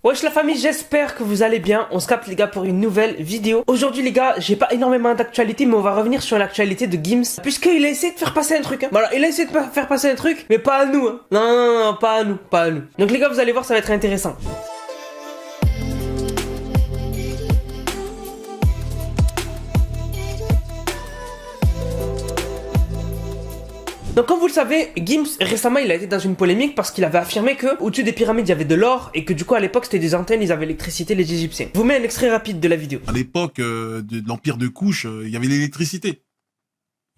Wesh la famille, j'espère que vous allez bien. On se capte les gars pour une nouvelle vidéo. Aujourd'hui les gars, j'ai pas énormément d'actualité, mais on va revenir sur l'actualité de Gims, puisqu'il a essayé de faire passer un truc. Voilà, il a essayé de faire passer un truc, mais pas à nous. Non, pas à nous, pas à nous. Donc les gars, vous allez voir, ça va être intéressant. Donc comme vous le savez, Gims récemment il a été dans une polémique parce qu'il avait affirmé que au-dessus des pyramides il y avait de l'or et que du coup à l'époque c'était des antennes, ils avaient l'électricité les Égyptiens. Je vous mets un extrait rapide de la vidéo. À l'époque de l'empire de Kouch, il y avait l'électricité.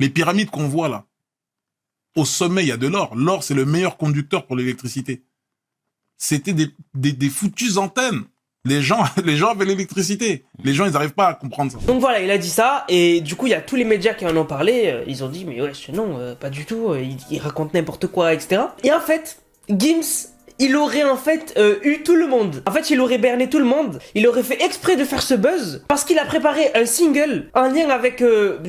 Les pyramides qu'on voit là, au sommet il y a de l'or. L'or c'est le meilleur conducteur pour l'électricité. C'était des foutues antennes. Les gens avaient l'électricité. Les gens, ils n'arrivent pas à comprendre ça. Donc voilà, il a dit ça, et du coup, il y a tous les médias qui en ont parlé, ils ont dit, mais ouais, non, pas du tout, il raconte n'importe quoi, etc. Et en fait, Gims, il aurait en fait eu tout le monde. En fait, il aurait berné tout le monde. Il aurait fait exprès de faire ce buzz parce qu'il a préparé un single en lien avec le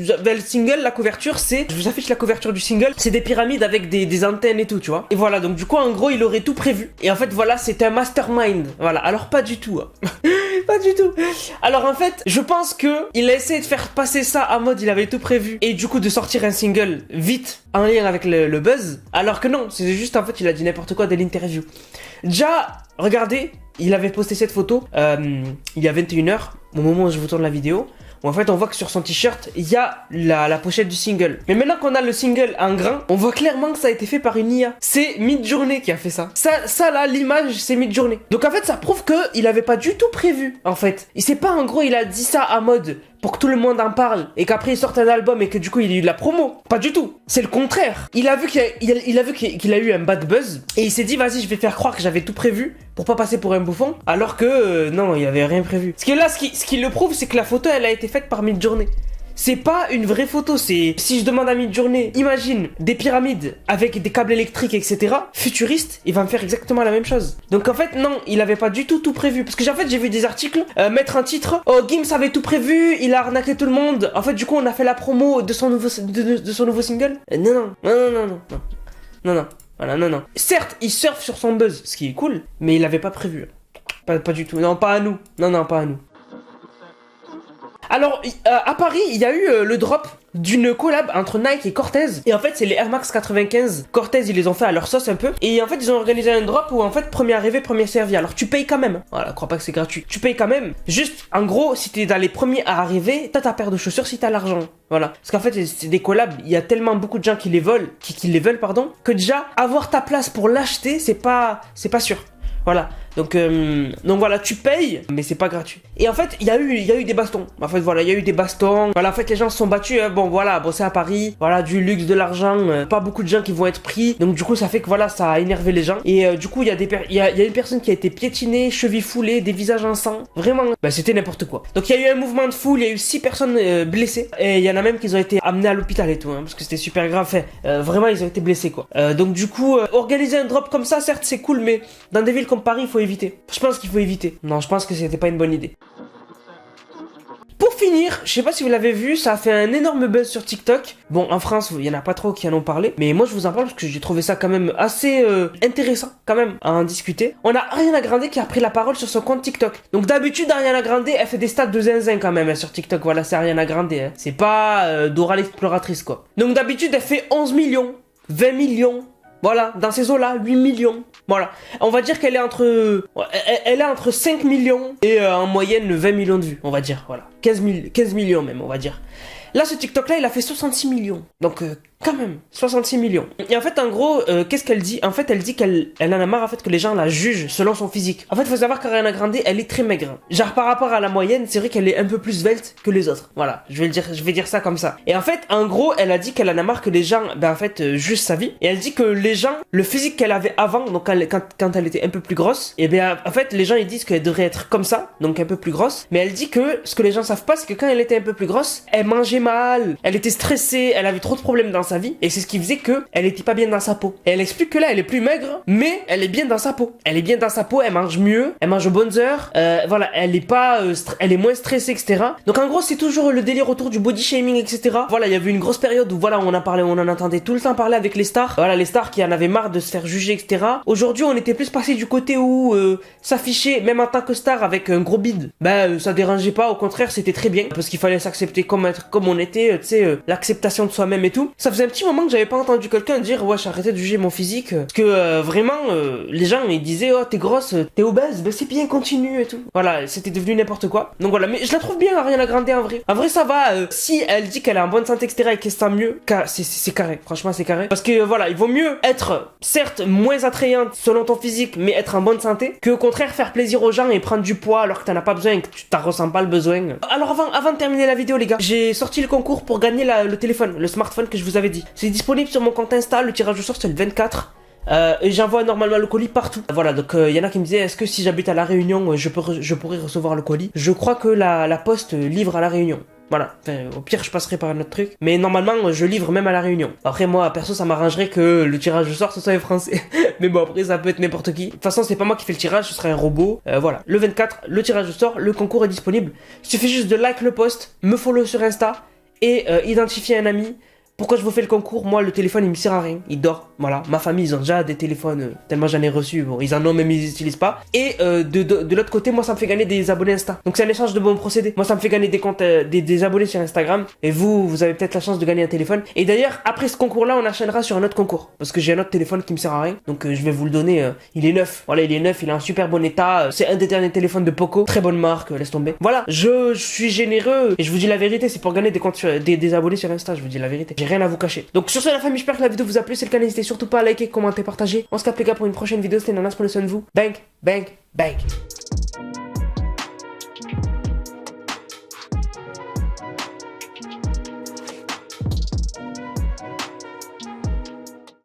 single, la couverture, c'est... Je vous affiche la couverture du single. C'est des pyramides avec des antennes et tout, tu vois. Et voilà, donc du coup, en gros, il aurait tout prévu. Et en fait, voilà, c'était un mastermind. Voilà, alors pas du tout. Pas du tout. Alors en fait, je pense que il a essayé de faire passer ça en mode il avait tout prévu et du coup de sortir un single vite en lien avec le buzz. Alors que non, c'est juste en fait il a dit n'importe quoi dès l'interview. Déjà, regardez, il avait posté cette photo il y a 21h, au moment où je vous tourne la vidéo. Où en fait on voit que sur son t-shirt il y a la pochette du single. Mais maintenant qu'on a le single en grand, on voit clairement que ça a été fait par une IA. C'est Midjourney qui a fait ça. Ça là, l'image c'est Midjourney. Donc en fait ça prouve que il avait pas du tout prévu en fait. Il sait pas en gros il a dit ça à mode pour que tout le monde en parle et qu'après il sorte un album et que du coup il a eu de la promo. Pas du tout. C'est le contraire. Il a vu qu'il a eu un bad buzz et il s'est dit vas-y je vais faire croire que j'avais tout prévu pour pas passer pour un bouffon alors que non il avait rien prévu. Parce que là ce qui le prouve c'est que la photo elle a été faite par Midjourney. C'est pas une vraie photo, c'est... Si je demande à Midjourney, imagine des pyramides avec des câbles électriques, etc. Futuriste, il va me faire exactement la même chose. Donc en fait, non, il avait pas du tout prévu. Parce que en fait, j'ai vu des articles mettre un titre. Oh, Gims avait tout prévu, il a arnaqué tout le monde. En fait, du coup, on a fait la promo de son nouveau single. Non. Voilà, non. Certes, il surfe sur son buzz, ce qui est cool, mais il avait pas prévu. Pas du tout. Non, pas à nous. Non, pas à nous. Alors, à Paris, il y a eu le drop d'une collab entre Nike et Cortez. Et en fait, c'est les Air Max 95. Cortez, ils les ont fait à leur sauce un peu. Et en fait, ils ont organisé un drop où en fait, premier arrivé, premier servi. Alors, tu payes quand même. Voilà, crois pas que c'est gratuit. Tu payes quand même. Juste, en gros, si t'es dans les premiers à arriver, t'as ta paire de chaussures si t'as l'argent. Voilà. Parce qu'en fait, c'est des collabs. Il y a tellement beaucoup de gens qui les veulent, qui les veulent, pardon, que déjà, avoir ta place pour l'acheter, c'est pas sûr. Voilà, donc voilà, tu payes, mais c'est pas gratuit. Et en fait, il y a eu des bastons. En fait, voilà, il y a eu des bastons. Voilà, en fait, les gens se sont battus. Bon, voilà, c'est à Paris. Voilà, du luxe, de l'argent. Pas beaucoup de gens qui vont être pris. Donc, du coup, ça fait que voilà, ça a énervé les gens. Et du coup, il y a une personne qui a été piétinée, chevilles foulées, des visages en sang. Vraiment, c'était n'importe quoi. Donc, il y a eu un mouvement de foule. Il y a eu 6 personnes blessées. Et il y en a même qui ont été amenés à l'hôpital et tout, parce que c'était super grave. Fait, vraiment, ils ont été blessés, quoi. Donc, du coup, organiser un drop comme ça, certes, c'est cool, mais dans des villes comme Paris, il faut éviter. Je pense qu'il faut éviter. Non, je pense que c'était pas une bonne idée. Pour finir, je sais pas si vous l'avez vu, ça a fait un énorme buzz sur TikTok. Bon, en France, il y en a pas trop qui en ont parlé, mais moi je vous en parle parce que j'ai trouvé ça quand même assez intéressant quand même à en discuter. On a Ariana Grande qui a pris la parole sur son compte TikTok. Donc d'habitude, Ariana Grande, elle fait des stats de zinzin quand même sur TikTok. Voilà, c'est Ariana Grande, c'est pas Dora l'exploratrice quoi. Donc d'habitude, elle fait 11 millions, 20 millions. Voilà, dans ces eaux-là, 8 millions. Voilà. On va dire qu'elle est entre 5 millions et en moyenne 20 millions de vues, on va dire. Voilà. 15 millions même, on va dire. Là, ce TikTok-là, il a fait 66 millions. Donc, quand même, 66 millions. Et en fait, en gros, qu'est-ce qu'elle dit? En fait, elle dit qu'elle en a marre en fait, que les gens la jugent selon son physique. En fait, il faut savoir qu'Ariana Grande, elle est très maigre. Genre, par rapport à la moyenne, c'est vrai qu'elle est un peu plus svelte que les autres. Voilà, je vais dire ça comme ça. Et en fait, en gros, elle a dit qu'elle en a marre que les gens, jugent sa vie. Et elle dit que les gens, le physique qu'elle avait avant, donc quand elle était un peu plus grosse, et bien, en fait, les gens, ils disent qu'elle devrait être comme ça, donc un peu plus grosse. Mais elle dit que ce que les gens savent savent pas, c'est que quand elle était un peu plus grosse, elle mangeait mal, elle était stressée, elle avait trop de problèmes dans sa vie, et c'est ce qui faisait que elle était pas bien dans sa peau. Et elle explique que là, elle est plus maigre, mais elle est bien dans sa peau. Elle est bien dans sa peau, elle mange mieux, elle mange aux bonnes heures, voilà, elle est pas, elle est moins stressée, etc. Donc en gros, c'est toujours le délire autour du body shaming, etc. Voilà, il y avait une grosse période où voilà, on en entendait tout le temps parler avec les stars. Voilà, les stars qui en avaient marre de se faire juger, etc. Aujourd'hui, on était plus passé du côté où s'afficher, même en tant que star, avec un gros bide, ça dérangeait pas, au contraire, c'était très bien, parce qu'il fallait s'accepter comme on était, tu sais, l'acceptation de soi-même et tout. Ça faisait un petit moment que j'avais pas entendu quelqu'un dire, ouais, j'ai arrêté de juger mon physique, parce que vraiment, les gens, ils disaient, oh, t'es grosse, t'es obèse, c'est bien, continue et tout. Voilà, c'était devenu n'importe quoi. Donc voilà, mais je la trouve bien, Ariana Grande, en vrai. En vrai, ça va, si elle dit qu'elle est en bonne santé, etc., et qu'elle se sent mieux, c'est carré, franchement, c'est carré. Parce que voilà, il vaut mieux être, certes, moins attrayante selon ton physique, mais être en bonne santé, que au contraire faire plaisir aux gens et prendre du poids alors que t'en as pas besoin et que tu t'en ressens pas le besoin. Alors avant de terminer la vidéo, les gars, j'ai sorti le concours pour gagner le téléphone, le smartphone que je vous avais dit. C'est disponible sur mon compte Insta, le tirage au sort c'est le 24. Et j'envoie normalement le colis partout. Voilà, donc y en a qui me disaient, est-ce que si j'habite à La Réunion, je pourrais recevoir le colis? Je crois que la poste livre à La Réunion. Voilà, enfin, au pire je passerai par un autre truc. Mais normalement je livre même à La Réunion. Après moi perso ça m'arrangerait que le tirage au sort ce soit en français. Mais bon après ça peut être n'importe qui. De toute façon c'est pas moi qui fais le tirage, ce serait un robot. Voilà, le 24, le tirage au sort, le concours est disponible. Il suffit juste de like le post, me follow sur Insta et identifier un ami. Pourquoi je vous fais le concours? Moi, le téléphone, il me sert à rien. Il dort. Voilà. Ma famille, ils ont déjà des téléphones. Tellement j'en ai reçu. Bon, ils en ont, même ils les utilisent pas. Et de l'autre côté, moi, ça me fait gagner des abonnés Insta. Donc, c'est un échange de bons procédés. Moi, ça me fait gagner des comptes, des abonnés sur Instagram. Et vous avez peut-être la chance de gagner un téléphone. Et d'ailleurs, après ce concours-là, on enchaînera sur un autre concours. Parce que j'ai un autre téléphone qui me sert à rien. Donc, je vais vous le donner. Il est neuf. Voilà, il est neuf. Il est en super bon état. C'est un des derniers téléphones de Poco. Très bonne marque. Laisse tomber. Voilà. Je suis généreux. Et je vous dis la vérité. C'est pour gagner des comptes des abonnés sur Insta. Je vous dis la vérité. J'ai rien à vous cacher. Donc sur ce la famille, j'espère que la vidéo vous a plu. C'est le cas, n'hésitez surtout pas à liker, commenter, partager. On se capte les gars pour une prochaine vidéo. C'était Nanas, prenez soin de vous. Bang, bang, bang.